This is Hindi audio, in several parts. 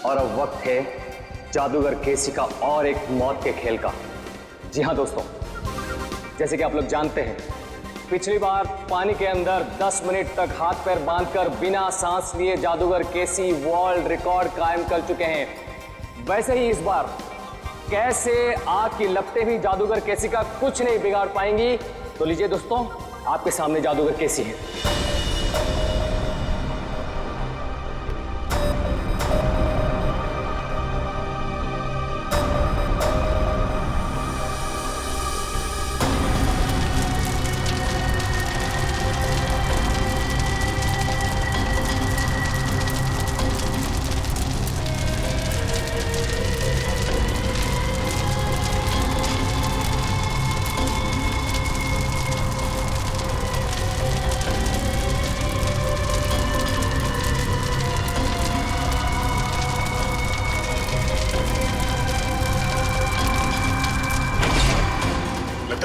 और अब वक्त है जादूगर केसी का और एक मौत के खेल का। जी हाँ दोस्तों, जैसे कि आप लोग जानते हैं, पिछली बार पानी के अंदर 10 मिनट तक हाथ पैर बांधकर बिना सांस लिए जादूगर केसी वर्ल्ड रिकॉर्ड कायम कर चुके हैं। वैसे ही इस बार कैसे आग की लपटें भी जादूगर केसी का कुछ नहीं बिगाड़ पाएंगी। तो लीजिए दोस्तों, आपके सामने जादूगर केसी है।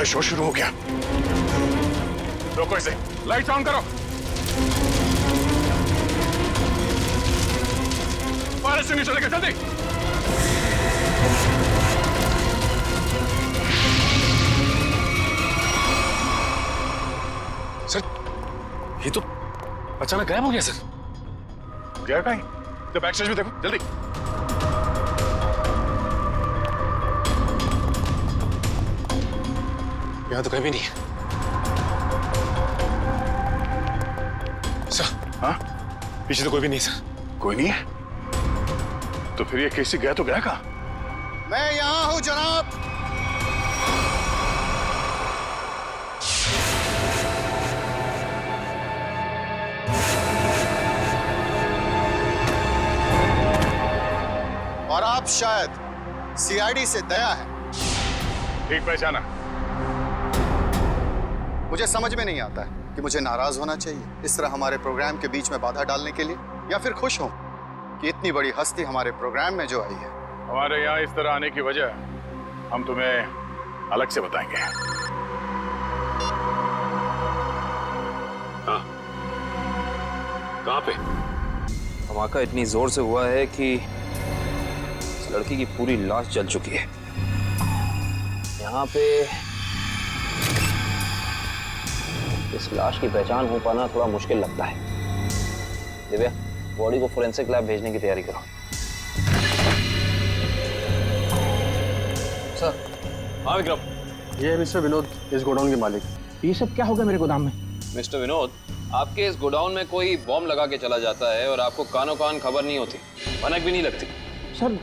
शो शुरू हो गया। रोको इसे, लाइट ऑन करो। फायर से नीचे लेके जल्दी। सर, ये तो अचानक गायब हो गया सर। गया कहीं? तो बैक स्टेज में देखो जल्दी। यहाँ तो कहीं भी नहीं है। सर, हाँ? पीछे तो कोई भी नहीं सर। कोई नहीं है? तो फिर ये केसी गया तो गया कहाँ? मैं यहाँ हूँ जनाब। और आप शायद सीआईडी से दया है। ठीक पहचाना। मुझे समझ में नहीं आता है कि मुझे नाराज होना चाहिए इस तरह हमारे प्रोग्राम के बीच में बाधा डालने के लिए, या फिर खुश हूं कि इतनी बड़ी हस्ती हमारे प्रोग्राम में जो आई है। हमारे यहाँ इस तरह आने की वजह हम तुम्हें अलग से बताएंगे। हाँ, कहाँ पे? धमाका इतनी जोर से हुआ है कि इस लड़की की पूरी लाश जल चुकी है। यहाँ पे इस लाश की पहचान हो पाना थोड़ा मुश्किल लगता है। दिव्या, बॉडी को फोरेंसिक लैब भेजने की तैयारी करो। सर। हाँ विक्रम। ये है मिस्टर विनोद, इस गोडाउन के मालिक। ये सब क्या होगा मेरे गोदाम में? मिस्टर विनोद, आपके इस गोडाउन में कोई बॉम्ब लगा के चला जाता है और आपको कानों कान खबर नहीं होती, भनक भी नहीं लगती। सर,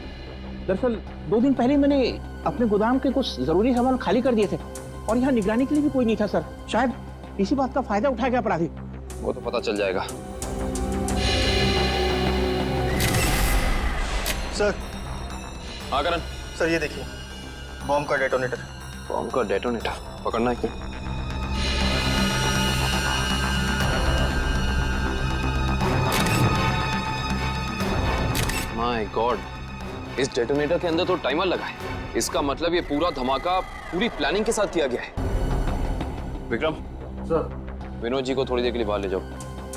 दरअसल 2 दिन पहले मैंने अपने गोदाम के कुछ जरूरी सामान खाली कर दिए थे और यहाँ निगरानी के लिए भी कोई नहीं था सर। शायद इसी बात का फायदा उठा गया अपराधी। वो तो पता चल जाएगा। सर। हाँ करण। सर ये देखिए, बॉम्ब का डेटोनेटर। बॉम्ब का डेटोनेटर पकड़ना है क्या? माय गॉड, इस डेटोनेटर के अंदर तो टाइमर लगा है। इसका मतलब ये पूरा धमाका पूरी प्लानिंग के साथ किया गया है। विक्रम। सर। विनोद जी को थोड़ी देर के लिए बाहर ले जाओ।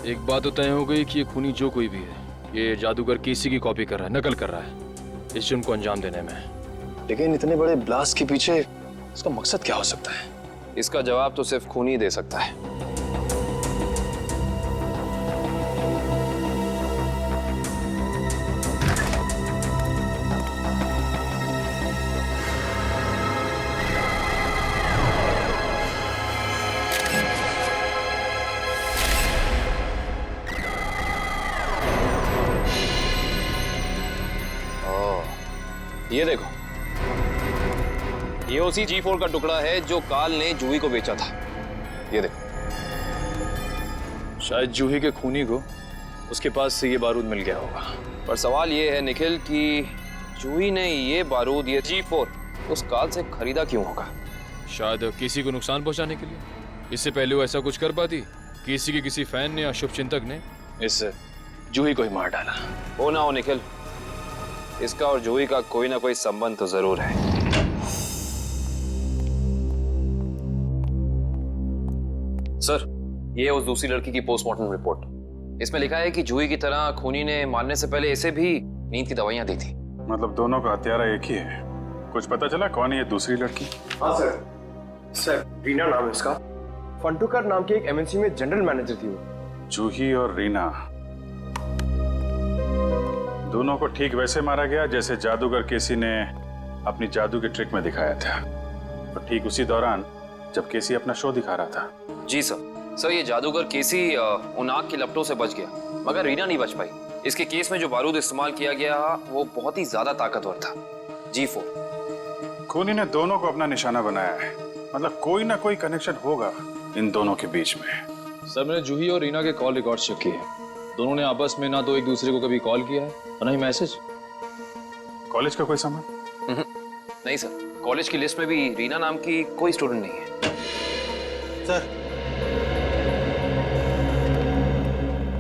एक बात तो तय हो गई कि ये खूनी जो कोई भी है, ये जादूगर केसी की कॉपी कर रहा है, नकल कर रहा है इस जुर्म को अंजाम देने में। लेकिन इतने बड़े ब्लास्ट के पीछे इसका मकसद क्या हो सकता है? इसका जवाब तो सिर्फ खूनी दे सकता है। ये देखो, ये उसी G4 का टुकड़ा है जो काल ने जूही को बेचा था। ये देखो। शायद जूही के खूनी को उसके पास से ये बारूद मिल गया होगा। पर सवाल ये है निखिल कि जूही ने ये बारूद, ये G4 उस काल से खरीदा क्यों होगा? शायद किसी को नुकसान पहुंचाने के लिए। इससे पहले वो ऐसा कुछ कर पाती? किसी के किसी फैन ने या शुभचिंतक ने इस जूही को ही मार डाला। हो ना हो निखिल, इसका और जूही का कोई ना कोई संबंध तो जरूर है। सर, ये है उस दूसरी लड़की की पोस्टमार्टम रिपोर्ट। इसमें लिखा है कि जूही की तरह खूनी ने मारने से पहले इसे भी नींद की दवाइयां दी थी। मतलब दोनों का हत्यारा एक ही है। कुछ पता चला कौन है ये दूसरी लड़की? हाँ सर, सर रीना नाम है उसका। फंटूकर नाम के एक एमएनसी में जनरल मैनेजर थी वो। जूही और रीना दोनों को ठीक वैसे मारा गया जैसे जादूगर केसी ने अपनी जादू के ट्रिक में दिखाया था। और ठीक उसी दौरान जब केसी अपना शो दिखा रहा था। जी सर, ये जादूगर केसी उन आग की लपटों से बच गया, मगर रीना नहीं बच पाई। इसके केस में जो बारूद इस्तेमाल किया गया वो बहुत ही ज्यादा ताकतवर था, G4। खूनी ने दोनों को अपना निशाना बनाया है। मतलब कोई ना कोई कनेक्शन होगा इन दोनों के बीच में। सर मैंने जूही और रीना के कॉल रिकॉर्ड चेक किए हैं। दोनों ने आपस में ना तो एक दूसरे को कभी कॉल किया है और ना ही मैसेज। कॉलेज का कोई संबंध? नहीं सर, कॉलेज की लिस्ट में भी रीना नाम की कोई स्टूडेंट नहीं है।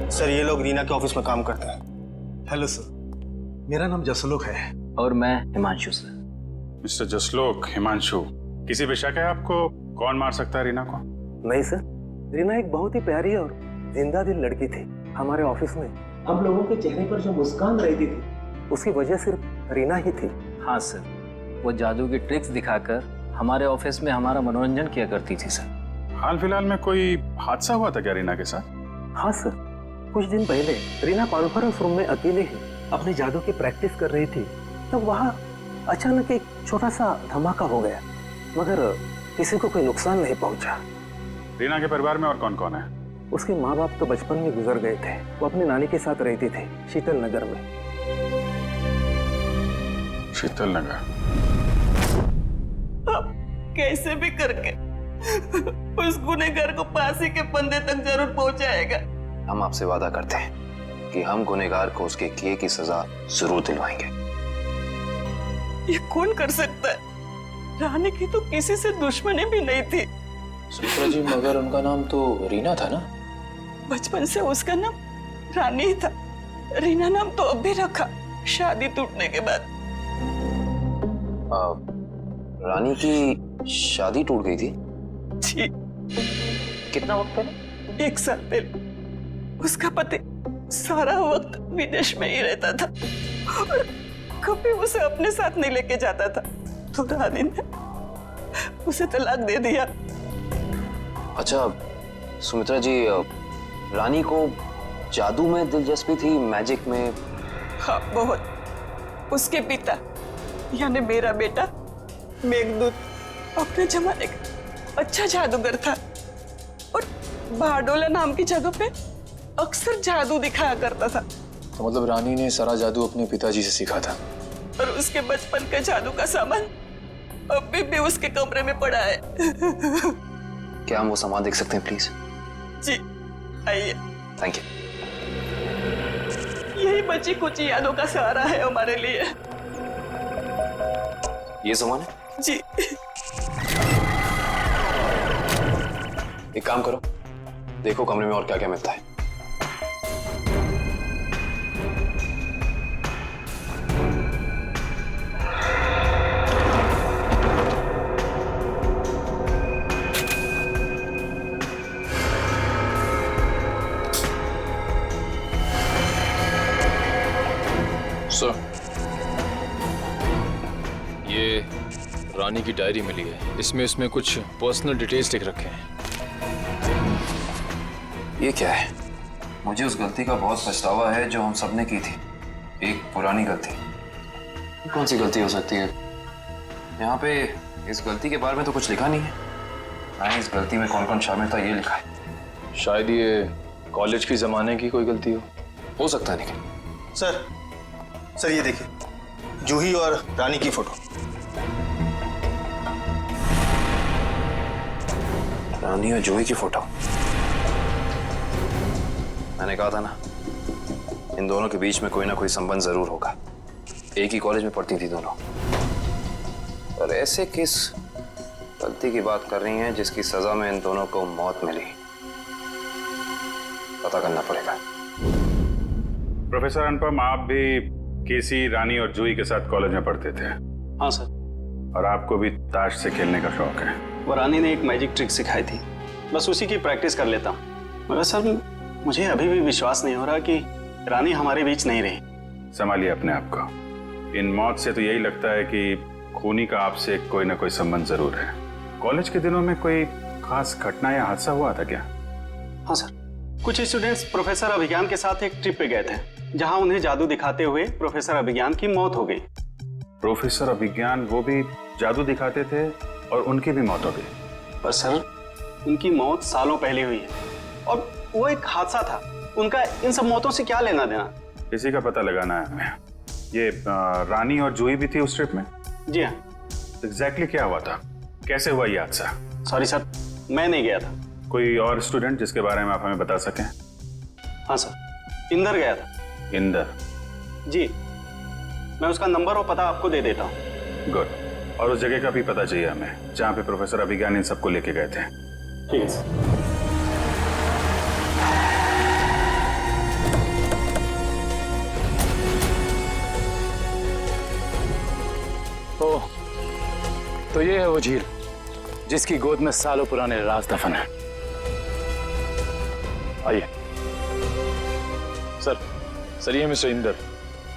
सर ये लोग रीना के ऑफिस में काम करते हैं। हेलो सर, मेरा नाम जसलोक है। और मैं हिमांशु सर। मिस्टर जसलोक, हिमांशु, किसी भी शक है आपको कौन मार सकता है रीना को? नहीं सर, रीना एक बहुत ही प्यारी और जिंदा दिल लड़की थी। हमारे ऑफिस में हम लोगों के चेहरे पर जो मुस्कान रहती थी उसकी वजह सिर्फ रीना ही थी। हाँ सर, वो जादू की ट्रिक्स दिखाकर हमारे ऑफिस में हमारा मनोरंजन किया करती थी सर। हाल फिलहाल में कोई हादसा हुआ था क्या रीना के साथ? हाँ सर, कुछ दिन पहले रीना कॉन्फ्रेंस रूम में अकेले ही अपने जादू की प्रैक्टिस कर रही थी, तब वहाँ अचानक एक छोटा सा धमाका हो गया, मगर किसी को कोई नुकसान नहीं पहुंचा। रीना के परिवार में और कौन कौन है? उसके माँ बाप तो बचपन में गुजर गए थे। वो अपनी नानी के साथ रहती थी शीतल नगर में। शीतल नगर? अब कैसे भी करके उस गुनहगार को फांसी के फंदे तक जरूर पहुंचाएगा। हम आपसे वादा करते हैं कि हम गुनहगार को उसके किए की सजा जरूर दिलवाएंगे। ये कौन कर सकता है? रानी की तो किसी से दुश्मनी भी नहीं थी। सुमित्रा जी, मगर उनका नाम तो रीना था ना? बचपन से उसका नाम रानी ही था। रीना नाम तो अब भी रखा, शादी टूटने के बाद। रानी की शादी टूट गई थी? जी। कितना वक्त पहले? 1 साल पहले। उसका पति सारा वक्त विदेश में ही रहता था और कभी उसे अपने साथ नहीं लेके जाता था, तो रानी ने उसे तलाक दे दिया। अच्छा सुमित्रा जी, रानी को जादू में दिलचस्पी थी, मैजिक में? हाँ बहुत। उसके पिता यानी मेरा बेटा मेघदूत अपने जमाने का अच्छा जादूगर था और बारडोला नाम की जगह पे अक्सर जादू दिखाया करता था। तो मतलब रानी ने सारा जादू अपने पिताजी से सीखा था। और उसके बचपन का जादू का सामान अभी भी उसके कमरे में पड़ा है। क्या हम वो सामान देख सकते हैं प्लीज? जी आइए। Thank you. यही बची कुछ यादों का सहारा है हमारे लिए। ये सामान है? जी। एक काम करो, देखो कमरे में और क्या क्या मिलता है। सर, ये रानी की डायरी मिली है। इसमें कुछ पर्सनल डिटेल्स लिख रखे हैं। ये क्या है? मुझे उस गलती का बहुत पछतावा है जो हम सबने की थी। एक पुरानी गलती। कौन सी गलती हो सकती है? यहाँ पे इस गलती के बारे में तो कुछ लिखा नहीं है। ना इस गलती में कौन कौन शामिल था ये लिखा है। शायद ये कॉलेज की जमाने की कोई गलती हो सकता है। लेकिन सर ये देखिए, जूही और रानी की फोटो। रानी और जूही की फोटो? मैंने कहा था ना, इन दोनों के बीच में कोई ना कोई संबंध जरूर होगा। एक ही कॉलेज में पढ़ती थी दोनों। और ऐसे किस गलती की बात कर रही हैं जिसकी सजा में इन दोनों को मौत मिली? पता करना पड़ेगा। प्रोफेसर अनुपम, आप भी केसी, रानी और जूही के साथ कॉलेज में पढ़ते थे? हाँ सर। और आपको भी ताश से खेलने का शौक है? वो रानी ने एक मैजिक ट्रिक सिखाई थी, बस उसी की प्रैक्टिस कर लेता हूँ। मगर सर मुझे अभी भी विश्वास नहीं हो रहा कि रानी हमारे बीच नहीं रही। संभालिए अपने आप को। इन मौत से तो यही लगता है कि खूनी का आपसे कोई ना कोई संबंध जरूर है। कॉलेज के दिनों में कोई खास घटना या हादसा हुआ था क्या? हाँ सर, कुछ स्टूडेंट्स प्रोफेसर अभिज्ञान के साथ एक ट्रिप पे गए थे, जहां उन्हें जादू दिखाते हुए प्रोफेसर अभिज्ञान की मौत हो गई। प्रोफेसर अभिज्ञान वो भी जादू दिखाते थे और उनकी भी मौत हो गई? पर सर, उनकी मौत सालों पहले हुई है और वो एक हादसा था। उनका इन सब मौतों से क्या लेना देना? किसी का पता लगाना है हमें। ये रानी और जूही भी थी उस ट्रिप में? जी हाँ। एग्जैक्टली क्या हुआ था? कैसे हुआ ये हादसा? सॉरी सर, मैं नहीं गया था। कोई और स्टूडेंट जिसके बारे में आप हमें बता सकें? हाँ सर, इंदर गया था। इंदर? जी, मैं उसका नंबर और पता आपको दे देता हूँ। गुड। और उस जगह का भी पता चाहिए हमें जहाँ पे प्रोफेसर अभिज्ञान इन सबको लेके गए थे। ठीक है सर। ओह, तो ये है वो झील जिसकी गोद में सालों पुराने राज दफन है। आइए। सर ये मिस्टर इंदर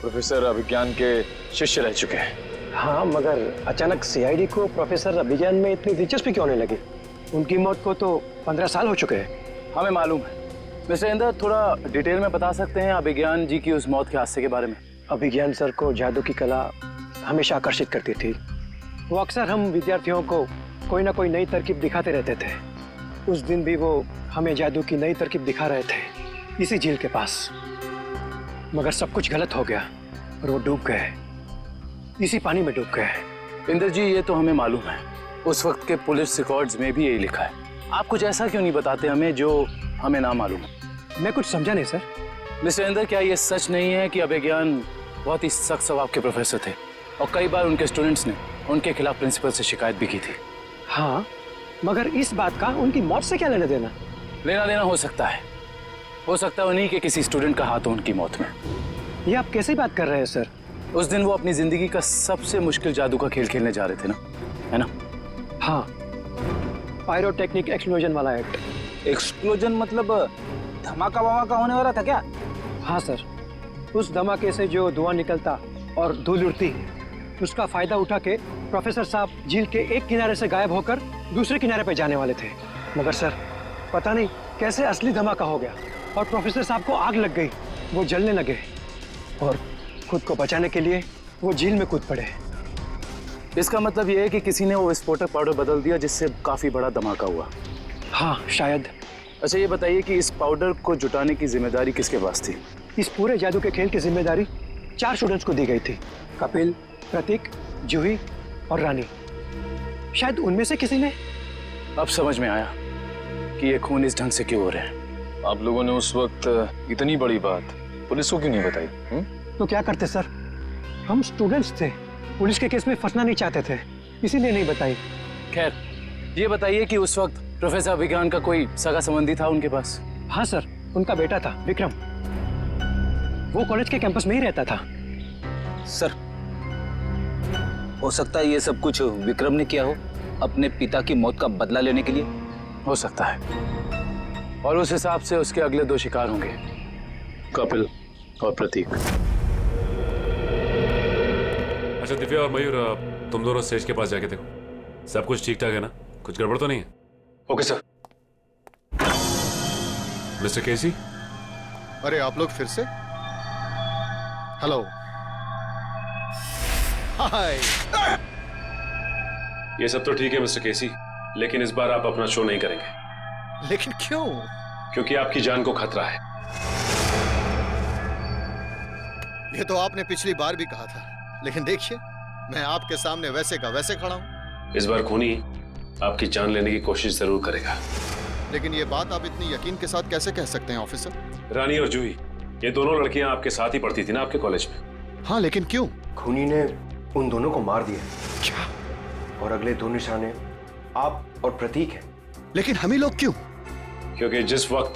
प्रोफेसर अभिज्ञान के शिष्य रह चुके हैं। हाँ, मगर अचानक सीआईडी को प्रोफेसर अभिज्ञान में इतनी दिलचस्पी क्यों नहीं लगी? उनकी मौत को तो 15 साल हो चुके हैं। हमें मालूम है। मिस्टर इंदर, थोड़ा डिटेल में बता सकते हैं अभिज्ञान जी की उस मौत के हादसे के बारे में? अभिज्ञान सर को जादू की कला हमेशा आकर्षित करती थी। वो अक्सर हम विद्यार्थियों को कोई ना कोई नई तरकीब दिखाते रहते थे। उस दिन भी वो हमें जादू की नई तरकीब दिखा रहे थे इसी झील के पास। मगर सब कुछ गलत हो गया और वो डूब गए, इसी पानी में डूब गए। इंदर जी, ये तो हमें मालूम है। उस वक्त के पुलिस रिकॉर्ड्स में भी यही लिखा है। आप कुछ ऐसा क्यों नहीं बताते हमें जो हमें ना मालूम? मैं कुछ समझा नहीं सर। मिस्टर इंदर, क्या ये सच नहीं है कि अभिज्ञान बहुत ही सख्त स्वभाव के प्रोफेसर थे और कई बार उनके स्टूडेंट्स ने उनके खिलाफ प्रिंसिपल से शिकायत भी की थी? हाँ, मगर इस बात का उनकी मौत से क्या लेना देना? लेना देना हो सकता है उन्हीं के किसी स्टूडेंट का हाथ हो उनकी मौत में। ये आप कैसे बात कर रहे हैं सर? उस दिन वो अपनी जिंदगी का सबसे मुश्किल जादू का खेल खेलने जा रहे थे ना, है ना? हाँ, पायरोटेक्निक एक्सप्लोजन वाला एक्ट। एक्सप्लोजन मतलब धमाका वमाका होने वाला था क्या? हाँ सर, उस धमाके से जो धुआं निकलता और धूल उड़ती, उसका फायदा उठा के प्रोफेसर साहब झील के एक किनारे से गायब होकर दूसरे किनारे पर जाने वाले थे। मगर सर, पता नहीं कैसे असली धमाका हो गया और प्रोफेसर साहब को आग लग गई। वो जलने लगे और खुद को बचाने के लिए वो झील में कूद पड़े। इसका मतलब ये है कि किसी ने वो विस्फोटक पाउडर बदल दिया जिससे काफी बड़ा धमाका हुआ। हाँ, शायद। अच्छा, ये बताइए कि इस पाउडर को जुटाने की जिम्मेदारी किसके पास थी? इस पूरे जादू के खेल की जिम्मेदारी 4 स्टूडेंट्स को दी गई थी। कपिल, प्रतीक, जूही और रानी। शायद उनमें से किसी ने। अब समझ में आया कि ये खून इस ढंग से क्यों हो रहे हैं। आप लोगों ने उस वक्त इतनी बड़ी बात पुलिस को क्यों नहीं बताई? तो क्या करते सर, हम स्टूडेंट्स थे, पुलिस के केस में फंसना नहीं चाहते थे, इसीलिए नहीं बताई। खैर, ये बताइए कि उस वक्त प्रोफेसर अभिज्ञान का कोई सगा संबंधी था उनके पास? हाँ सर, उनका बेटा था विक्रम। वो कॉलेज के कैंपस में ही रहता था। सर, हो सकता है ये सब कुछ विक्रम ने किया हो अपने पिता की मौत का बदला लेने के लिए। हो सकता है, और उस हिसाब से उसके अगले 2 शिकार होंगे, कपिल और प्रतीक। अच्छा दिव्या और मयूर, तुम दोनों स्टेज के पास जाके देखो सब कुछ ठीक ठाक है ना? कुछ गड़बड़ तो नहीं है? Okay sir. मिस्टर केसी। अरे आप लोग फिर से? हेलो, हाय। ये सब तो ठीक है मिस्टर केसी, लेकिन इस बार आप अपना शो नहीं करेंगे। लेकिन क्यों? क्योंकि आपकी जान को खतरा है। ये तो आपने पिछली बार भी कहा था, लेकिन देखिए मैं आपके सामने वैसे का वैसे खड़ा हूं। इस बार खूनी आपकी जान लेने की कोशिश जरूर करेगा। लेकिन ये बात आप इतनी यकीन के साथ कैसे कह सकते हैं ऑफिसर? रानी और जूही, ये दोनों लड़कियां आपके साथ ही पढ़ती थी ना आपके कॉलेज में? हाँ, लेकिन क्यों? खूनी ने उन दोनों को मार दिया। क्या? और अगले 2 निशाने आप और प्रतीक हैं। लेकिन हम ही लोग क्यों? क्योंकि जिस वक्त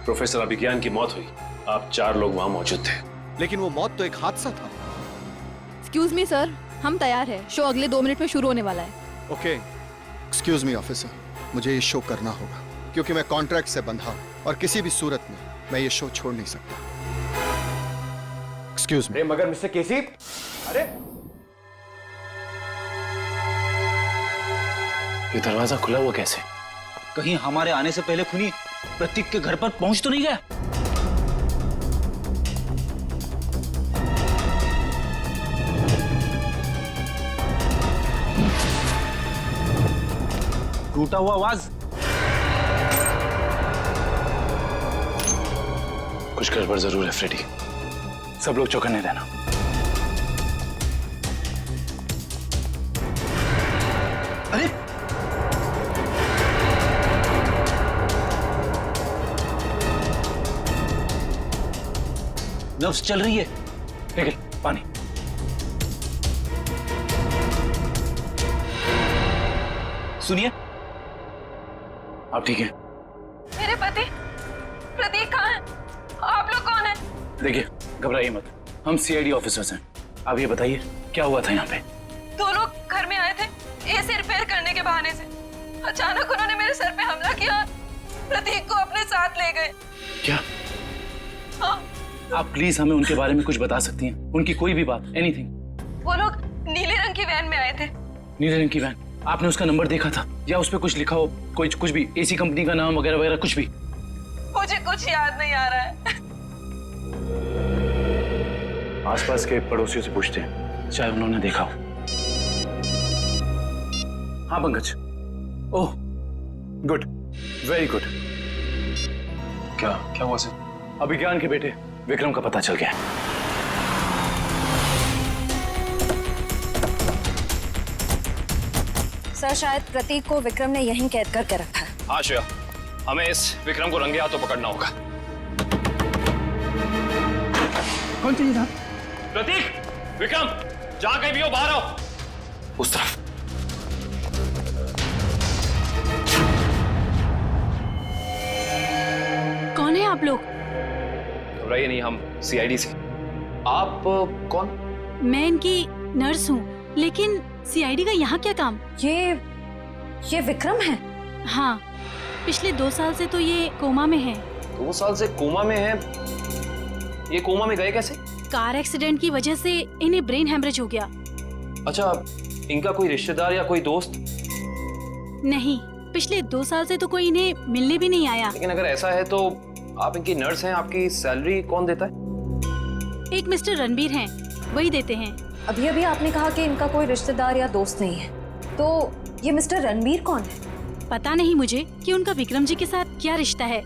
प्रोफेसर अभिज्ञान की मौत हुई, आप 4 लोग वहां मौजूद थे। लेकिन वो मौत तो एक हादसा था। एक्सक्यूज मी सर, हम तैयार हैं। शो अगले 2 मिनट में शुरू होने वाला है। ओके, एक्सक्यूज मी ऑफिसर, मुझे ये शो करना होगा क्योंकि मैं कॉन्ट्रैक्ट से बंधा हूं और किसी भी सूरत में मैं ये शो छोड़ नहीं सकता। Excuse me. मगर मिस्टर केसी, अरे ये दरवाजा खुला हुआ कैसे? कहीं हमारे आने से पहले खूनी प्रतीक के घर पर पहुंच तो नहीं गया? टूटा हुआ आवाज। कुछ गड़बड़ जरूर है फ्रेडी, सब लोग चौकन्ने रहना। अरे नर्व्स चल रही है। निकल पानी। सुनिए, आप ठीक हैं? मेरे पति प्रतीक कहाँ है? आप लोग कौन हैं? देखिए, घबराइए मत, हम सीआईडी ऑफिसर्स हैं। आप ये बताइए क्या हुआ था यहाँ पे? दो लोग घर में आए थे एसी रिपेयर करने के बहाने से। अचानक उन्होंने मेरे सर पे हमला किया और प्रतीक को अपने साथ ले गए। क्या? हाँ। आप प्लीज हमें उनके बारे में कुछ बता सकती हैं? उनकी कोई भी बात, एनीथिंग। वो लोग नीले रंग की वैन में आए थे। नीले रंग की वैन? आपने उसका नंबर देखा था या उस पर कुछ लिखा हो, कुछ भी, एसी कंपनी का नाम वगैरह वगैरह कुछ भी? मुझे कुछ याद नहीं आ रहा है। आसपास के पड़ोसियों से पूछते हैं, शायद उन्होंने देखा हो। हाँ Pankaj. Oh good, very good. क्या हुआ सर? अभिज्ञान के बेटे विक्रम का पता चल गया। सर शायद प्रतीक को विक्रम ने यहीं कैद करके रखा है। हाँ श्रेया, हमें इस विक्रम को रंगे हाथों पकड़ना होगा। कौन चाहिए था? प्रतीक, विक्रम, जहां कहीं भी हो बाहर आओ। उस तरफ। कौन है आप लोग? घबराइए नहीं, हम सीआईडी से। आप कौन? मैं इनकी नर्स हूँ, लेकिन सीआईडी का यहाँ क्या काम? ये विक्रम है? हाँ, पिछले 2 साल से तो ये कोमा में है। 2 साल से कोमा में है? ये कोमा में गए कैसे? कार एक्सीडेंट की वजह से इन्हें ब्रेन हेमरेज हो गया। अच्छा, इनका कोई रिश्तेदार या कोई दोस्त? नहीं, पिछले 2 साल से तो कोई इन्हें मिलने भी नहीं आया। लेकिन अगर ऐसा है तो आप इनकी नर्स हैं, आपकी सैलरी कौन देता है? एक मिस्टर रणबीर हैं, वही देते हैं। अभी अभी आपने कहा कि इनका कोई रिश्तेदार या दोस्त नहीं है, तो ये मिस्टर रणबीर कौन है? पता नहीं मुझे कि उनका विक्रम जी के साथ क्या रिश्ता है।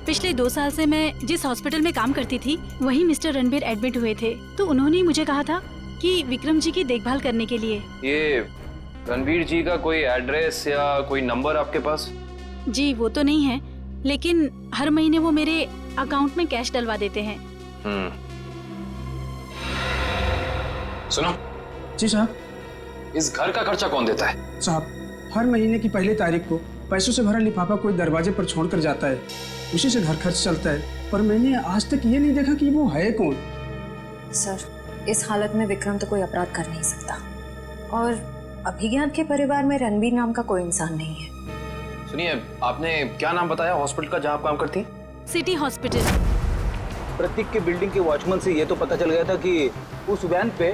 पिछले 2 साल से मैं जिस हॉस्पिटल में काम करती थी, वहीं मिस्टर रणबीर एडमिट हुए थे, तो उन्होंने मुझे कहा था कि विक्रम जी की देखभाल करने के लिए। ये रणबीर जी का कोई एड्रेस या कोई नंबर आपके पास? जी वो तो नहीं है, लेकिन हर महीने वो मेरे अकाउंट में कैश डलवा देते हैं। सुनो जी साहब। इस घर का खर्चा कौन देता है? साहब, हर महीने की पहली तारीख को पैसों से भरा लिफाफा कोई दरवाजे पर छोड़कर जाता है, उसी से घर खर्च चलता है। पर मैंने आज तक ये नहीं देखा कि वो है कौन। सर, इस हालत में विक्रम तो कोई अपराध कर नहीं सकता, और अभिज्ञान के परिवार में रणबीर नाम का कोई इंसान नहीं है। सुनिए, आपने क्या नाम बताया हॉस्पिटल का जहाँ आप काम करती? City hospital. प्रतीक के बिल्डिंग के वॉचमैन से ये तो पता चल गया था कि उस वैन पे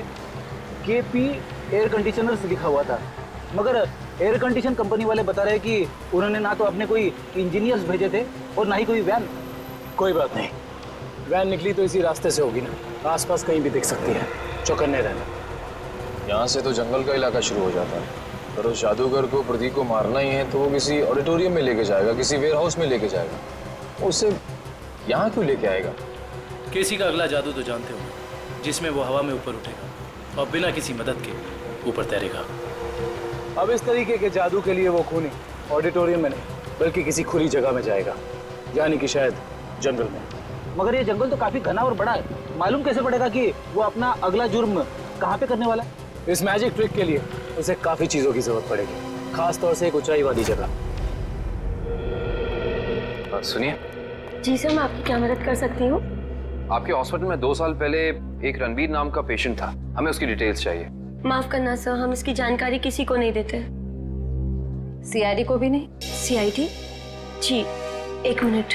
केपी एयर कंडीशनर्स लिखा हुआ था, मगर एयर कंडीशन कंपनी वाले बता रहे कि उन्होंने ना तो अपने कोई इंजीनियर्स भेजे थे और ना ही कोई वैन। कोई बात नहीं, वैन निकली तो इसी रास्ते से होगी ना, आसपास कहीं भी दिख सकती है, चौकन्ने रहना। यहाँ से तो जंगल का इलाका शुरू हो जाता है, पर उस जादूगर को प्रतीक को मारना ही है तो वो किसी ऑडिटोरियम में लेके जाएगा, किसी वेयर हाउस में लेके जाएगा। उसे यहाँ क्यों लेके आएगा? केसी का अगला जादू तो जानते हो, जिसमें वो हवा में ऊपर उठेगा और बिना किसी मदद के ऊपर तैरेगा। अब इस तरीके के जादू के लिए वो खूनी ऑडिटोरियम में नहीं बल्कि किसी खुली जगह में जाएगा, यानी कि शायद जंगल में। मगर ये जंगल तो काफी घना और बड़ा है, मालूम कैसे पड़ेगा कि वो अपना अगला जुर्म कहाँ पे करने वाला है? इस मैजिक ट्रिक के लिए उसे काफी चीजों की जरूरत पड़ेगी, खास तौर से एक ऊंचाई वाली जगह। सुनिए। जी सर, मैं आपकी क्या मदद कर सकती हूँ? आपके हॉस्पिटल में 2 साल पहले एक रणबीर नाम का पेशेंट था, हमें उसकी डिटेल्स चाहिए। माफ करना सर, हम इसकी जानकारी किसी को नहीं देते। सीआईडी को भी नहीं? सीआईडी? जी, 1 मिनट।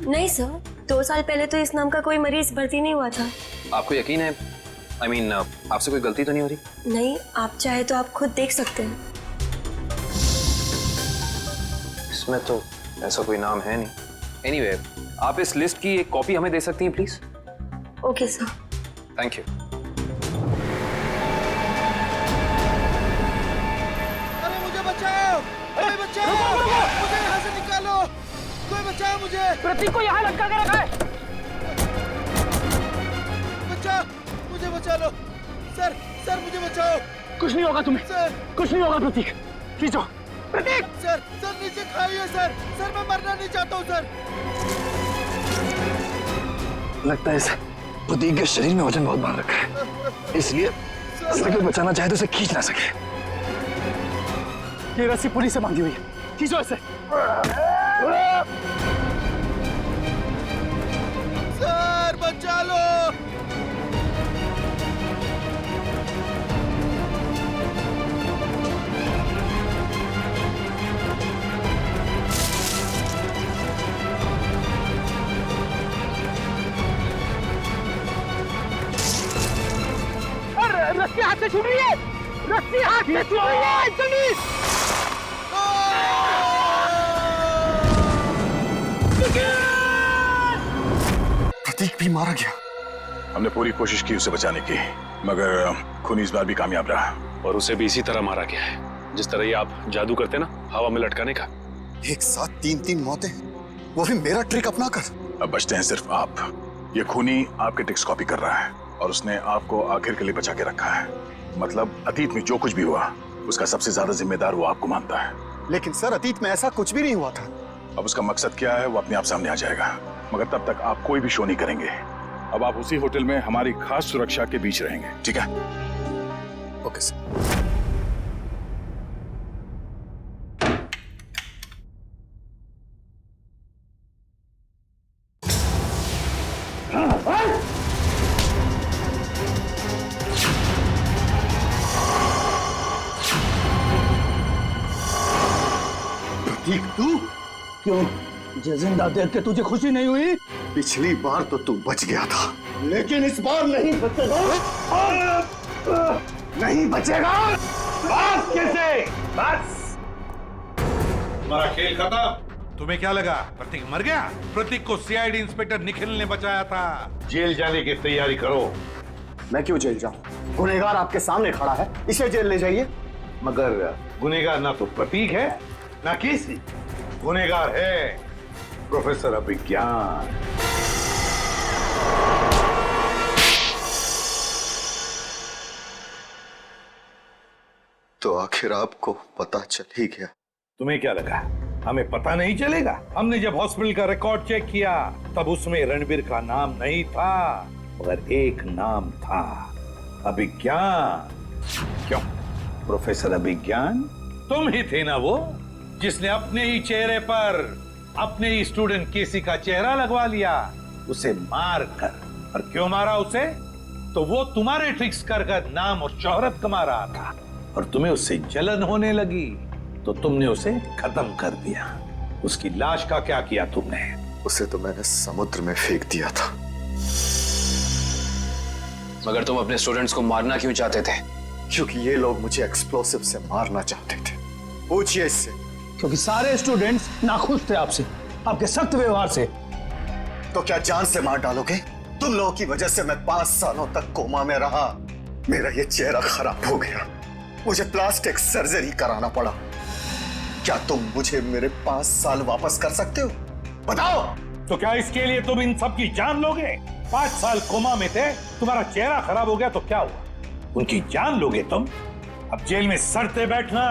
नहीं सर, 2 साल पहले तो इस नाम का कोई मरीज भर्ती नहीं हुआ था। आपको यकीन है? I mean, आपसे कोई गलती तो नहीं हो रही? नहीं, आप चाहे तो आप खुद देख सकते हैं। इसमें तो ऐसा कोई नाम है नहीं। Anyway, आप इस लिस्ट की एक कॉपी हमें दे सकती हैं please? Okay sir. Thank you. अरे मुझे बचाओ! अरे बचाओ! मुझे यहाँ से निकालो! कोई बचाओ मुझे! प्रतीक को यहाँ लटका के रखा है। बचाओ! मुझे बचा लो! सर, सर मुझे बचाओ! कुछ नहीं होगा तुम्हें। सर! कुछ नहीं होगा प्रतीक। खींचो। प्रतीक! सर, सर नीचे खाई है सर! सर मैं मरना नहीं चाहता हूँ सर! लगता है इस प्रतीक के शरीर में वजन बहुत बांध रखा है, इसलिए अगर कोई बचाना चाहे तो इसे खींच ना सके। ये रस्सी पुलिस से बांधी हुई है। खींचो इसे। सर बचा लो! रस्सी हाथ से छूट रही है। रस्सी हाथ से छूट रही है। जल्दी। प्रतीक भी मारा गया। हमने पूरी कोशिश की उसे बचाने की, मगर खूनी इस बार भी कामयाब रहा। और उसे भी इसी तरह मारा गया है, जिस तरह ये आप जादू करते ना, हवा में लटकाने का। एक साथ 3-3 मौतें, वो भी मेरा ट्रिक अपनाकर। अब बचते हैं सिर्फ आप। ये खूनी आपके ट्रिक्स कॉपी कर रहा है और उसने आपको आखिर के लिए बचा के रखा है। मतलब अतीत में जो कुछ भी हुआ, उसका सबसे ज्यादा जिम्मेदार वो आपको मानता है। लेकिन सर, अतीत में ऐसा कुछ भी नहीं हुआ था। अब उसका मकसद क्या है वो अपने आप सामने आ जाएगा, मगर तब तक आप कोई भी शो नहीं करेंगे। अब आप उसी होटल में हमारी खास सुरक्षा के बीच रहेंगे, ठीक है? Okay sir. प्रतीक तू? क्यों? जिंदा देख के तुझे खुशी नहीं हुई? पिछली बार तो तू बच गया था, लेकिन इस बार नहीं बचेगा। नहीं बचेगा। बस कैसे? बस तुम्हारा खेल खत्म। तुम्हें क्या लगा प्रतीक मर गया? प्रतीक को सीआईडी इंस्पेक्टर निखिल ने बचाया था। जेल जाने की तैयारी करो। मैं क्यों जेल जाऊं? गुनहगार आपके सामने खड़ा है, इसे जेल ले जाइए। मगर गुनहगार ना तो प्रतीक है ना केसी, गुनहगार है प्रोफेसर अभिज्ञान। तो आखिर आपको पता चल ही गया। तुम्हें क्या लगा हमें पता नहीं चलेगा? हमने जब हॉस्पिटल का रिकॉर्ड चेक किया तब उसमें रणबीर का नाम नहीं था, मगर एक नाम था, अभिज्ञान। क्यों प्रोफेसर अभिज्ञान? तुम ही थे ना वो जिसने अपने ही चेहरे पर अपने ही स्टूडेंट केसी का चेहरा लगवा लिया, उसे मार कर। और क्यों मारा उसे? तो वो तुम्हारे ट्रिक्स कर नाम और शोहरत कमा रहा था और तुम्हें उससे जलन होने लगी, तो तुमने उसे खत्म कर दिया। उसकी लाश का क्या किया तुमने? उसे तो मैंने समुद्र में फेंक दिया था। मगर तुम अपने स्टूडेंट्स को मारना क्यों चाहते थे? क्योंकि ये लोग मुझे एक्सप्लोसिव से मारना चाहते थे। पूछिए इससे। क्योंकि सारे स्टूडेंट्स नाखुश थे आपसे, आपके सख्त व्यवहार से। तो क्या जान से मार डालोगे? तुम लोगों की वजह से मैं 5 सालों तक कोमा में रहा। मेरा ये चेहरा खराब हो गया, मुझे प्लास्टिक सर्जरी कराना पड़ा। क्या तुम मुझे मेरे 5 साल वापस कर सकते हो? बताओ। तो क्या इसके लिए तुम इन सब की जान लोगे? 5 साल कोमा में थे, तुम्हारा चेहरा खराब हो गया तो क्या हुआ? उनकी जान लोगे तुम? अब जेल में सड़ते बैठना,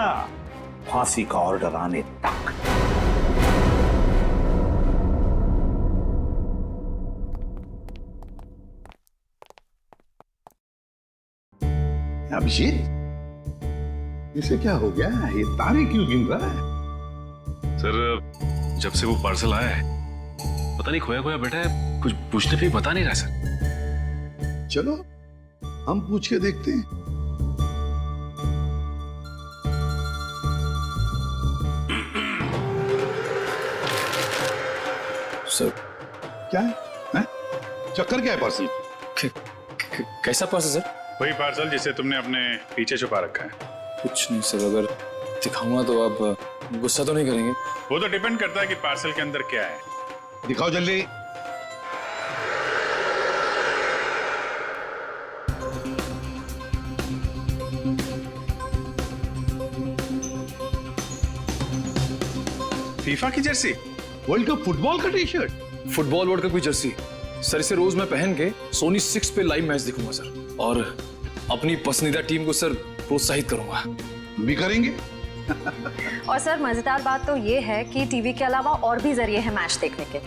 फांसी का ऑर्डर आने तक। अभिजीत, इसे क्या हो गया? ये तारे क्यों गिन रहा है? सर, जब से वो पार्सल आया है, पता नहीं खोया खोया बैठा है, कुछ पूछने पे बता नहीं रहा सर। चलो हम पूछ के देखते हैं। सर, क्या है? चक्कर क्या है पार्सल? कैसा पार्सल सर? वही पार्सल जिसे तुमने अपने पीछे छुपा रखा है। कुछ नहीं सर, अगर दिखाऊंगा तो आप गुस्सा तो नहीं करेंगे? वो तो डिपेंड करता है कि पार्सल के अंदर क्या है। दिखाओ जल्दी। फीफा की जर्सी, वर्ल्ड कप फुटबॉल का T shirt, football world cup की जर्सी सर, इसे रोज मैं पहन के सोनी 6 पे लाइव मैच दिखूंगा सर, और अपनी पसंदीदा टीम को सर प्रोत्साहित करूंगा। भी करेंगे। और सर मजेदार बात तो ये है कि टीवी के अलावा और भी जरिए हैं मैच देखने के।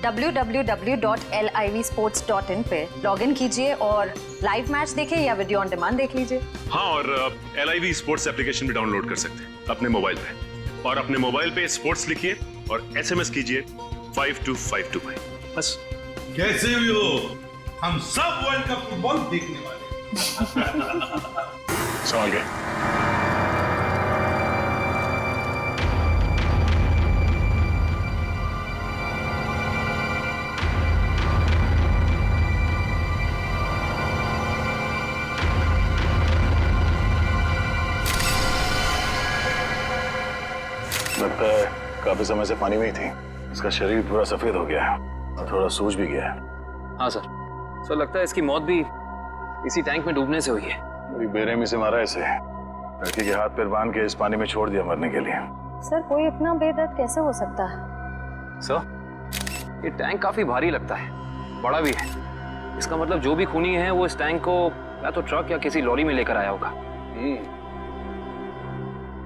www.livsports.in पे लॉगिन कीजिए और लाइव मैच देखें या वीडियो ऑन डिमांड देख लीजिए। हाँ, और LIV स्पोर्ट्स एप्लीकेशन भी डाउनलोड कर सकते हैं अपने मोबाइल पे, और अपने मोबाइल पे स्पोर्ट्स लिखिए और SMS कीजिए 52525। बस। कैसे भी हो, हम सब वर्ल्ड कप फुटबॉल देखने वाले। समझ गए। लगता है काफी समय से पानी में ही थी। इसका शरीर पूरा सफेद हो गया है और थोड़ा सूज भी गया है। हाँ सर, सर लगता है इसकी मौत भी इसी टैंक में डूबने से हुई है। बड़ी बेरहमी से मारा इसे, लड़के के हाथ पैर बांध के इस पानी में छोड़ दिया मरने के लिए। सर कोई इतना बेदर्द कैसे हो सकता है? सर ये टैंक काफी भारी लगता है, बड़ा भी है। इसका मतलब जो भी खूनी है वो इस टैंक को या तो ट्रक या किसी लॉरी में लेकर आया होगा।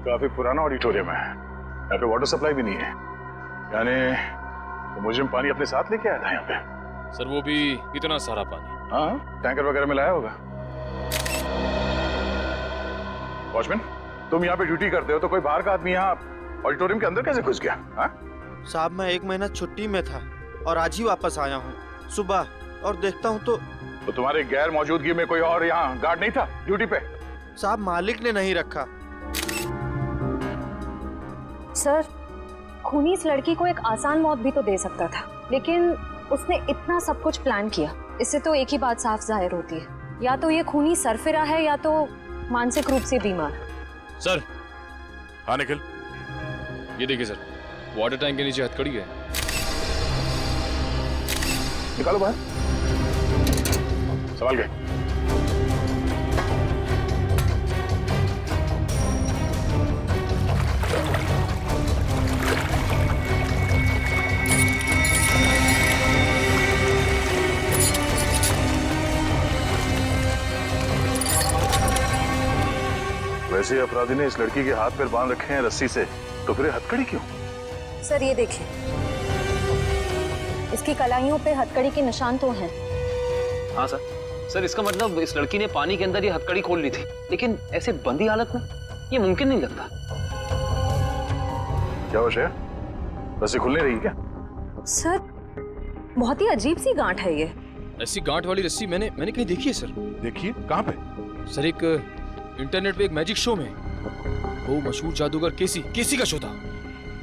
काफी पुराना ऑडिटोरियम है, यहाँ पे वाटर सप्लाई भी नहीं है, यानी तो मुझे पानी अपने साथ लेके आया था यहाँ पे। सर वो भी इतना सारा पानी? हाँ, टैंकर वगैरह में लाया होगा। वॉचमैन, तुम यहाँ पे ड्यूटी करते हो तो कोई बाहर का आदमी यहाँ ऑडिटोरियम के अंदर कैसे घुस गया? साहब मैं 1 महीना छुट्टी में था और आज ही वापस आया हूँ सुबह, और देखता हूँ तो तुम्हारे गैर मौजूदगी में कोई और यहाँ गार्ड नहीं था ड्यूटी पे? साहब मालिक ने नहीं रखा। सर खूनी इस लड़की को एक आसान मौत भी तो दे सकता था, लेकिन उसने इतना सब कुछ प्लान किया। इससे तो एक ही बात साफ जाहिर होती है, या तो ये खूनी सरफिरा है या तो मानसिक रूप से बीमार। सर। हाँ निखिल, ये देखिए सर, वाटर टैंक के नीचे हथकड़ी है। निकालो बाहर। संभाल गए। वैसे अपराधी ने इस लड़की के हाथ पैर बांध रखे हैं रस्सी से, तो फिर हथकड़ी क्यों? सर ये देखिए, इसकी कलाइयों पे हथकड़ी के निशान तो हैं। हाँ सर, सर इसका मतलब इस लड़की ने पानी के अंदर ये हथकड़ी खोल ली थी, लेकिन ऐसे बंदी हालत में ये मुमकिन नहीं लगता। क्या हो श्रेया, रस्सी खुल नहीं रही क्या? सर बहुत ही अजीब सी गांठ है ये। ऐसी गांठ वाली रस्सी मैंने कहीं देखी है सर। देखिए कहाँ पे? सर एक इंटरनेट पे एक मैजिक शो में, वो मशहूर जादूगर केसी का शो था।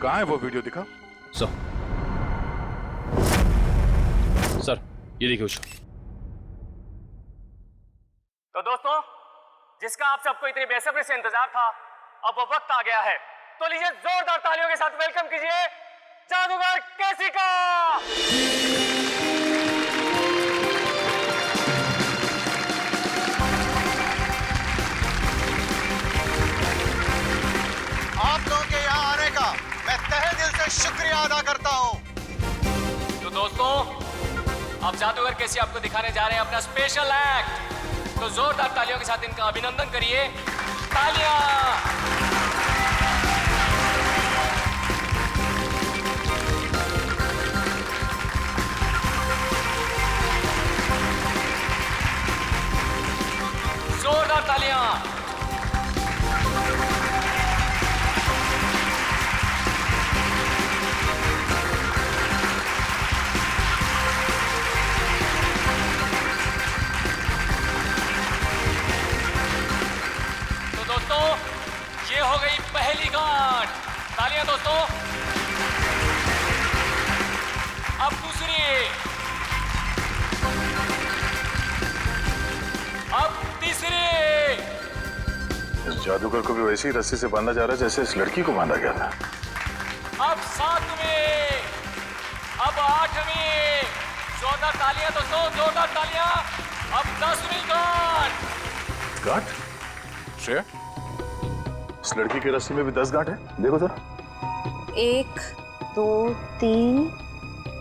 कहाँ है वो वीडियो? दिखा सर ये देखिए शो। तो दोस्तों, जिसका आप सबको इतनी बेसब्री से इंतजार था, अब वो वक्त आ गया है। तो लीजिए जोरदार तालियों के साथ वेलकम कीजिए जादूगर केसी का। आप लोगों के यहाँ आने का मैं तहे दिल से शुक्रिया अदा करता हूँ। तो दोस्तों, अब जादूगर केसी आपको दिखाने जा रहे हैं अपना स्पेशल एक्ट। तो जोरदार तालियों के साथ इनका अभिनंदन करिए। तालियां। जोरदार तालियां। दोस्तों, ये हो गई पहली गांठ। तालियां दोस्तों। अब दूसरी। जादूगर को भी वैसी रस्सी से बांधा जा रहा है जैसे इस लड़की को बांधा गया था। अब 7वीं, अब 8वीं, जोरदार तालियां दोस्तों, जोरदार तालियां। अब 10वीं गांठ। गांठ? श्रेया, इस लड़की की रस्सी में भी 10 गांठ है, देखो जरा। 1 2 3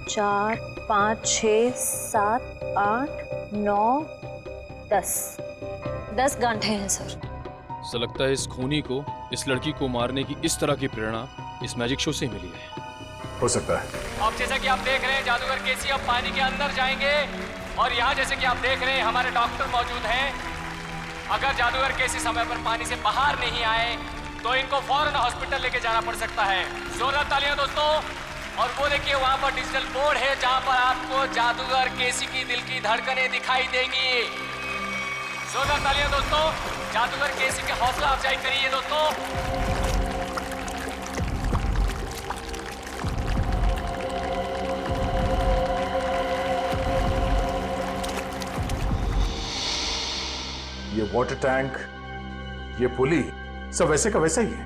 4 5 6 7 8 9 10 गांठें हैं सर। ऐसा लगता है इस खूनी को इस लड़की को मारने की इस तरह की प्रेरणा इस मैजिक शो से ही मिली है। हो सकता है। अब जैसा कि आप देख रहे हैं जादूगर केसी अब पानी के अंदर जाएंगे और यहाँ जैसे कि आप देख रहे हैं हमारे डॉक्टर मौजूद हैं। अगर जादूगर केसी समय पर पानी से बाहर नहीं आए तो इनको फौरन हॉस्पिटल लेके जाना पड़ सकता है। जोरदार तालियां दोस्तों। और वो देखिए वहाँ पर डिजिटल बोर्ड है जहाँ पर आपको जादूगर केसी की दिल की धड़कनें दिखाई देंगी। जोरदार तालियां दोस्तों। जादूगर केसी की हौसला अफजाई करिए दोस्तों। ये वाटर टैंक, ये पुली, सब वैसे का वैसा ही है।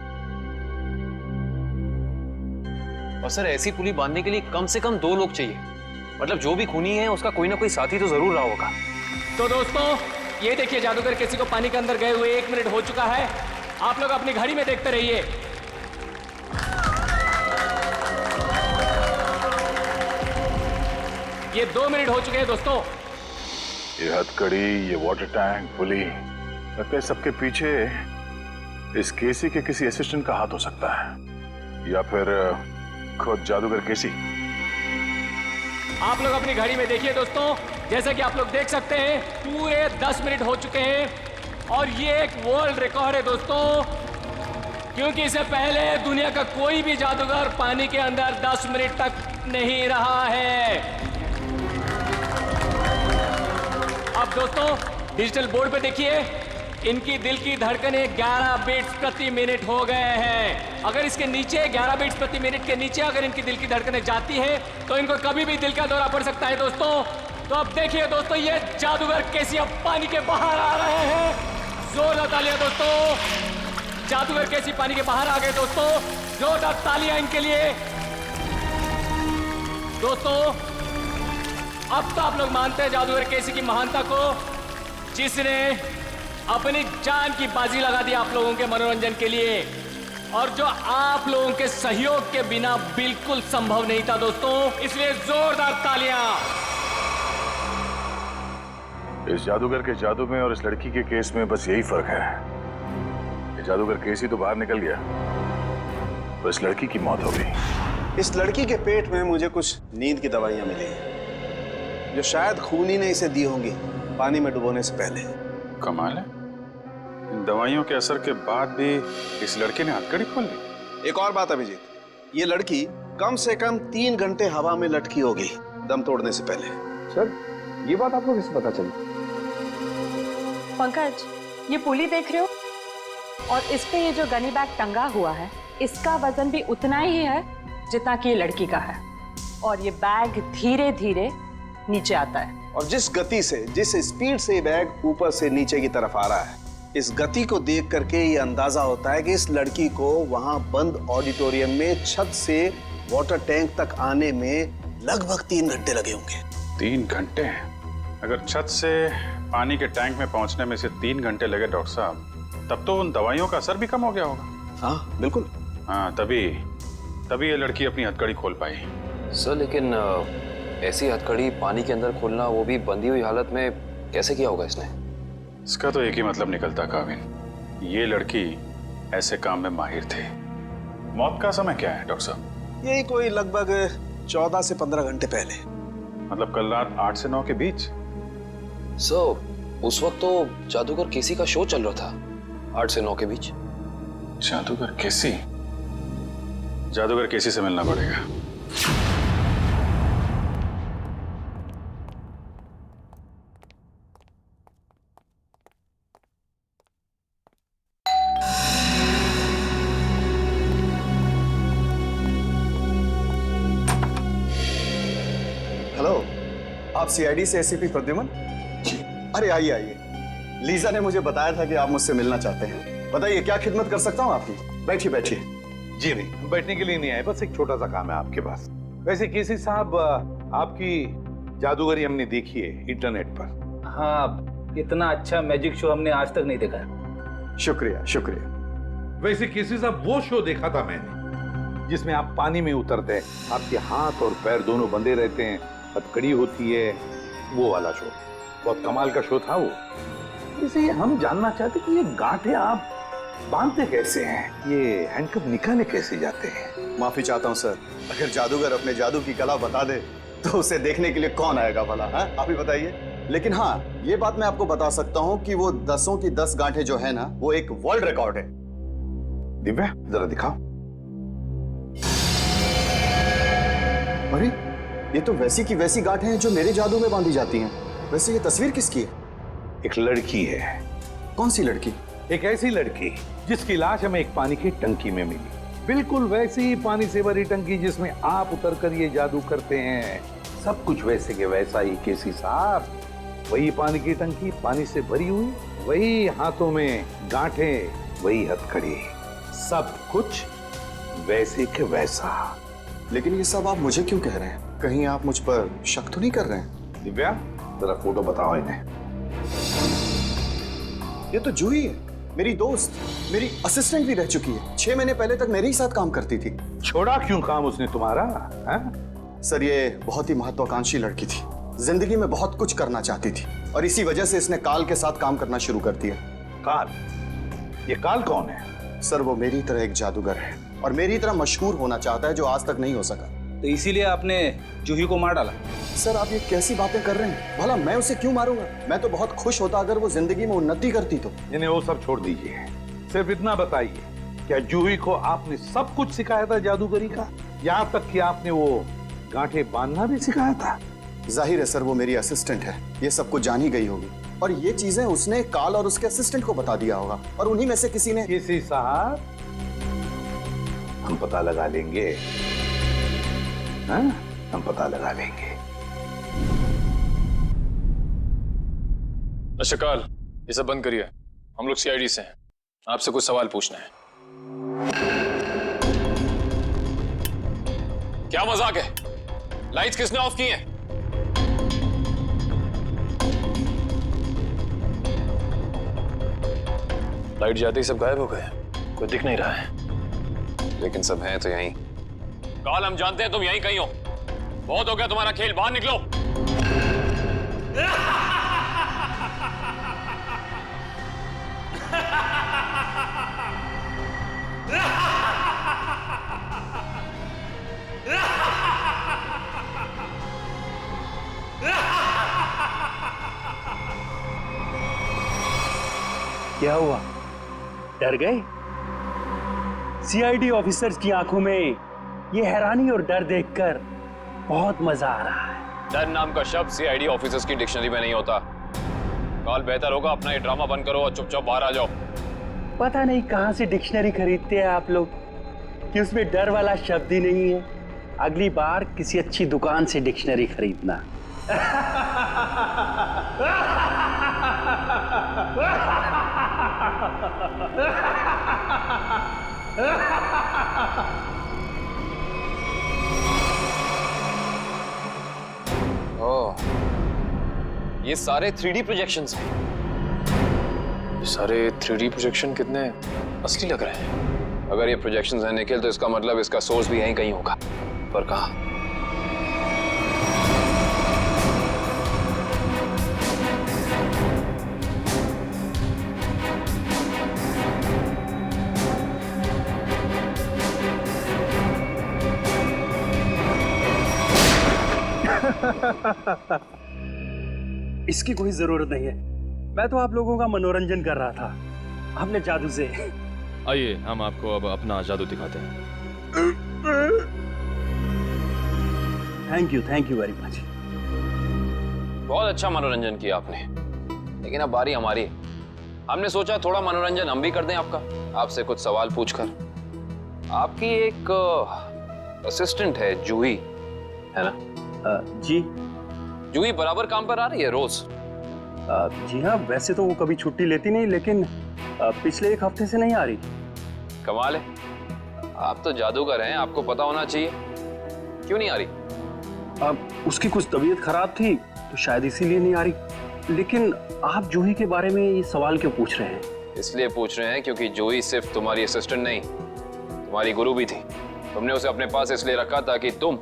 और सर ऐसी पुली बांधने के लिए कम से कम 2 लोग चाहिए। मतलब जो भी खूनी है उसका कोई ना कोई साथी तो जरूर रहा होगा। तो दोस्तों ये देखिए जादूगर केसी को पानी के अंदर गए हुए 1 मिनट हो चुका है। आप लोग अपनी घड़ी में देखते रहिए। ये 2 मिनट हो चुके हैं दोस्तों। ये हथकड़ी, ये वाटर टैंक, पुली, लगता है सबके पीछे इस केसी के किसी असिस्टेंट का हाथ हो सकता है या फिर खुद जादूगर केसी। आप लोग अपनी घड़ी में देखिए दोस्तों। जैसा कि आप लोग देख सकते हैं पूरे 10 मिनट हो चुके हैं और ये एक वर्ल्ड रिकॉर्ड है दोस्तों, क्योंकि इससे पहले दुनिया का कोई भी जादूगर पानी के अंदर 10 मिनट तक नहीं रहा है। अब दोस्तों डिजिटल बोर्ड पे देखिए, इनकी दिल की धड़कनें 11 बीट्स प्रति मिनट हो गए हैं। अगर इसके नीचे 11 बीट्स प्रति मिनट के नीचे अगर इनकी दिल की धड़कनें जाती हैं तो इनको कभी भी दिल का दौरा पड़ सकता है दोस्तों। तो अब देखिए दोस्तों ये जादूगर केसी अब पानी के बाहर आ रहे हैं। जोरदार तालियां दोस्तों। जादूगर केसी पानी के बाहर आ गए दोस्तों। जोरदार तालियां इनके लिए दोस्तों। अब तो आप लोग मानते हैं जादूगर केसी की महानता को, जिसने अपनी जान की बाजी लगा दी आप लोगों के मनोरंजन के लिए, और जो आप लोगों के सहयोग के बिना बिल्कुल संभव नहीं था दोस्तों। इसलिए जोरदार तालियां। इस जादूगर के जादू में और इस लड़की के केस में बस यही फर्क है। ये जादूगर केसी तो बाहर निकल गया, तो इस लड़की की मौत हो गई। इस लड़की के पेट में मुझे कुछ नींद की दवाइयां मिली जो शायद खूनी ने इसे दी होंगी पानी में डुबोने से पहले। कमाल है, इन दवाइयों के असर के बाद भी इस लड़के ने हथकड़ी खोल ली। एक और बात अभिजीत, ये लड़की कम से कम 3 घंटे हवा में लटकी होगी दम तोड़ने से पहले। सर ये बात आपको कैसे पता चली? पंकज ये पुली देख रहे हो और इस पे ये जो गनी बैग टंगा हुआ है इसका वजन भी उतना ही है जितना कि ये लड़की का है, और ये बैग धीरे धीरे नीचे आता है। और जिस गति से, जिस स्पीड से ये बैग ऊपर से नीचे की तरफ आ रहा है, इस गति को देख करके ये अंदाजा होता है कि इस लड़की को वहां बंद ऑडिटोरियम में छत से वाटर टैंक तक आने में लगभग 3 घंटे लगे होंगे। 3 घंटे? अगर छत से पानी के टैंक में पहुंचने में से 3 घंटे लगे डॉक्टर साहब, तब तो उन दवाइयों का असर भी कम हो गया होगा। हाँ बिल्कुल। हाँ तभी ये लड़की अपनी हथकड़ी खोल पाई। सर लेकिन ऐसी हथकड़ी पानी के अंदर खोलना, वो भी बंधी हुई हालत में, कैसे किया होगा इसने? इसका तो एक ही मतलब निकलता काविन, ये लड़की ऐसे काम में माहिर थी। मौत का समय क्या है डॉक्टर साहब? यही कोई लगभग 14 से 15 घंटे पहले। मतलब कल रात 8 से 9 के बीच? सर उस वक्त तो जादूगर केसी का शो चल रहा था 8 से 9 के बीच। जादूगर केसी? जादूगर केसी से मिलना पड़ेगा। हेलो, आप सीआईडी से एसीपी प्रद्युमन? अरे आइए आइए। लीजा ने मुझे बताया था कि आप मुझसे मिलना चाहते हैं। बताइए क्या खिदमत कर सकता हूँ आपकी? बैठिए बैठिए। जी नहीं, बैठने के लिए नहीं आए, बस एक छोटा सा काम है आपके पास। वैसे केसी साहब, आपकी जादूगरी हमने देखी है इंटरनेट पर। हाँ, इतना अच्छा मैजिक शो हमने आज तक नहीं देखा है। शुक्रिया शुक्रिया। वैसे केसी साहब, वो शो देखा था मैंने जिसमें आप पानी में उतरते हैं, आपके हाथ और पैर दोनों बंधे रहते हैं, हथकड़ी होती है, वो वाला शो बहुत कमाल का शो था वो। इसे हम जानना चाहते कि ये गांठें आप बांधते कैसे हैं, ये हैंडकफ निकाले कैसे जाते हैं? माफी चाहता हूँ सर, अगर जादूगर अपने जादू की कला बता दे तो उसे देखने के लिए कौन आएगा भला? आप ही बताइए। लेकिन हाँ, ये बात मैं आपको बता सकता हूँ कि वो 10 की 10 गांठें जो है ना, वो एक वर्ल्ड रिकॉर्ड है। दिव्या, जरा दिखाओ। अरे, ये तो वैसी की वैसी गांठें हैं जो मेरे जादू में बांधी जाती हैं। वैसे ये तस्वीर किसकी है? एक लड़की है। कौन सी लड़की? एक ऐसी लड़की जिसकी लाश हमें एक पानी की टंकी में मिली, बिल्कुल वैसी ही पानी से भरी टंकी जिसमें आप उतरकर ये जादू करते हैं। सब कुछ वैसे के वैसा ही केसी साहब। वही पानी की टंकी पानी से भरी हुई, वही हाथों में गांठें, वही हथकड़ी, सब कुछ वैसे के वैसा। लेकिन ये सब आप मुझे क्यों कह रहे हैं? कहीं आप मुझ पर शक तो नहीं कर रहे हैं? दिव्या, जरा फोटो बताओ इन्हें। ये तो जूही है, मेरी दोस्त, मेरी असिस्टेंट भी रह चुकी है। 6 महीने पहले तक मेरे ही साथ काम करती थी। छोड़ा क्यों काम उसने तुम्हारा? सर, ये बहुत ही महत्वाकांक्षी लड़की थी, जिंदगी में बहुत कुछ करना चाहती थी और इसी वजह से इसने काल के साथ काम करना शुरू कर दिया। काल? ये काल कौन है? सर, वो मेरी तरह एक जादूगर है और मेरी तरह मशहूर होना चाहता है, जो आज तक नहीं हो सका। तो इसीलिए आपने जूही को मार डाला? सर, आप ये कैसी बातें कर रहे हैं? भला मैं उसे क्यों मारूंगा? मैं तो बहुत खुश होता अगर वो जिंदगी में उन्नति करती तो। इन्हें वो सब छोड़ दीजिए, सिर्फ इतना बताइए, क्या जूही को आपने सब कुछ सिखाया था जादूगरी का? यहाँ तक कि आपने वो गांठें बांधना भी सिखाया था? जाहिर है सर, वो मेरी असिस्टेंट है, ये सब कुछ जान ही गई होगी और ये चीजें उसने काल और उसके असिस्टेंट को बता दिया होगा और उन्हीं में से किसी ने। किसी साहब, हम पता लगा लेंगे। हाँ, हम पता लगा लेंगे। शकाल, ये सब बंद करिए, हम लोग सीआईडी से हैं, आपसे कुछ सवाल पूछना है। क्या मजाक है? लाइट्स किसने ऑफ की हैं? लाइट जाते ही सब गायब हो गए, कोई दिख नहीं रहा है। लेकिन सब हैं तो यहीं। काल, हम जानते हैं तुम यहीं कहीं हो। बहुत हो गया तुम्हारा खेल, बाहर निकलो। क्या हुआ? डर गए? सीआईडी ऑफिसर्स की आंखों में ये हैरानी और डर देखकर बहुत मजा आ रहा है। डर नाम का शब्द सीआईडी ऑफिसर्स की डिक्शनरी में नहीं होता। काल, बेहतर होगा अपना ये ड्रामा बंद करो और चुपचाप बाहर आ जाओ। पता नहीं कहां से डिक्शनरी खरीदते हैं आप लोग कि उसमें डर वाला शब्द ही नहीं है। अगली बार किसी अच्छी दुकान से डिक्शनरी खरीदना। ओह, ये सारे 3D प्रोजेक्शंस हैं। ये सारे 3D प्रोजेक्शन कितने असली लग रहे हैं। अगर ये प्रोजेक्शंस हैं निखिल, तो इसका मतलब इसका सोर्स भी यहीं कहीं होगा। पर कहाँ? इसकी कोई जरूरत नहीं है, मैं तो आप लोगों का मनोरंजन कर रहा था अपने जादू से। आइए, हम आपको अब अपना जादू दिखाते हैं। Thank you very much. बहुत अच्छा मनोरंजन किया आपने, लेकिन अब बारी हमारी है। हमने सोचा थोड़ा मनोरंजन हम भी कर दें आपका, आपसे कुछ सवाल पूछकर। आपकी एक असिस्टेंट है जूही, है ना? जी। जूही बराबर काम पर आ रही है रोज? जी हाँ, वैसे तो वो कभी छुट्टी लेती नहीं, लेकिन पिछले 1 हफ्ते से नहीं आ रही। कमाल है, आप तो जादूगर हैं, आपको पता होना चाहिए। क्यों नहीं आ रही? अब उसकी कुछ तबीयत खराब थी तो शायद इसीलिए नहीं आ रही। लेकिन आप जूही के बारे में ये सवाल क्यों पूछ रहे हैं? इसलिए पूछ रहे हैं क्योंकि जूही सिर्फ तुम्हारी असिस्टेंट नहीं, तुम्हारी गुरु भी थी। तुमने उसे अपने पास इसलिए रखा ताकि तुम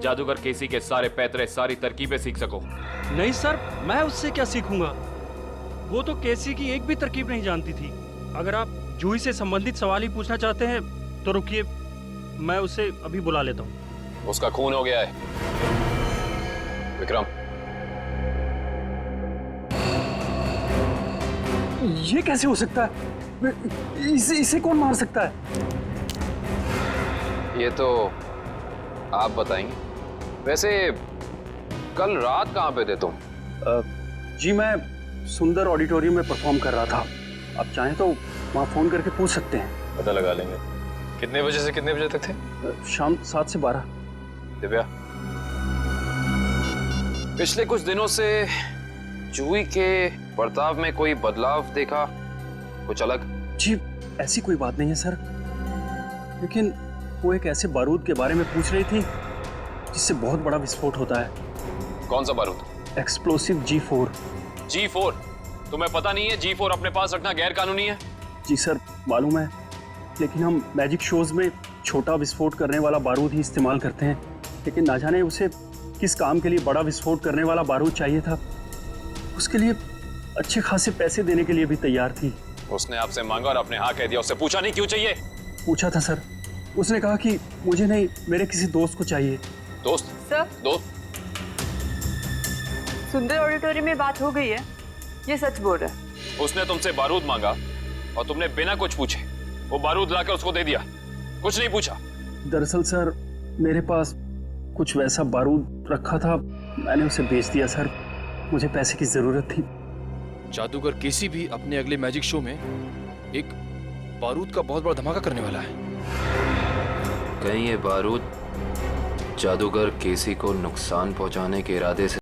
जादूगर केसी के सारे पैतरे, सारी तरकीबें सीख सको। नहीं सर, मैं उससे क्या सीखूंगा? वो तो केसी की एक भी तरकीब नहीं जानती थी। अगर आप जूही से संबंधित सवाल ही पूछना चाहते हैं तो रुकिए, मैं उसे अभी बुला लेता हूँ। उसका खून हो गया है। विक्रम, ये कैसे हो सकता है? इसे कौन मार सकता है? ये तो आप बताएंगे। वैसे कल रात कहाँ पे थे तुम? जी मैं सुंदर ऑडिटोरियम में परफॉर्म कर रहा था। आप चाहें तो वहाँ फोन करके पूछ सकते हैं। पता लगा लेंगे। कितने बजे से कितने बजे तक थे? शाम 7 से 12। दिव्या, पिछले कुछ दिनों से जूही के बर्ताव में कोई बदलाव देखा? कुछ अलग? जी ऐसी कोई बात नहीं है सर, लेकिन वो एक ऐसे बारूद के बारे में पूछ रही थी जिससे बहुत बड़ा विस्फोट होता है। कौन सा बारूद? Explosive G4। G4? तुम्हें पता नहीं है G4 अपने पास रखना गैर कानूनी है? जी सर मालूम है, लेकिन हम मैजिक शोज में छोटा विस्फोट करने वाला बारूद ही इस्तेमाल करते हैं। लेकिन ना जाने उसे किस काम के लिए बड़ा विस्फोट करने वाला बारूद चाहिए था। उसके लिए अच्छे खासे पैसे देने के लिए भी तैयार थी। उसने आपसे मांगा और आपने हाँ कह दिया। उससे पूछा नहीं क्यों चाहिए? पूछा था सर, उसने कहा कि मुझे नहीं, मेरे किसी दोस्त को चाहिए। दोस्त? सर, दोस्त? सुंदर ऑडिटोरियम में बात हो गई है, ये सच बोल रहा है। उसने तुमसे बारूद मांगा और तुमने बिना कुछ पूछे वो बारूद लाकर उसको दे दिया, कुछ नहीं पूछा। दरअसल सर मेरे पास कुछ वैसा बारूद रखा था, मैंने उसे बेच दिया सर। मुझे पैसे की जरूरत थी। जादूगर केसी भी अपने अगले मैजिक शो में एक बारूद का बहुत बड़ा धमाका करने वाला है। कहीं ये बारूद जादूगर केसी को नुकसान पहुंचाने के इरादे से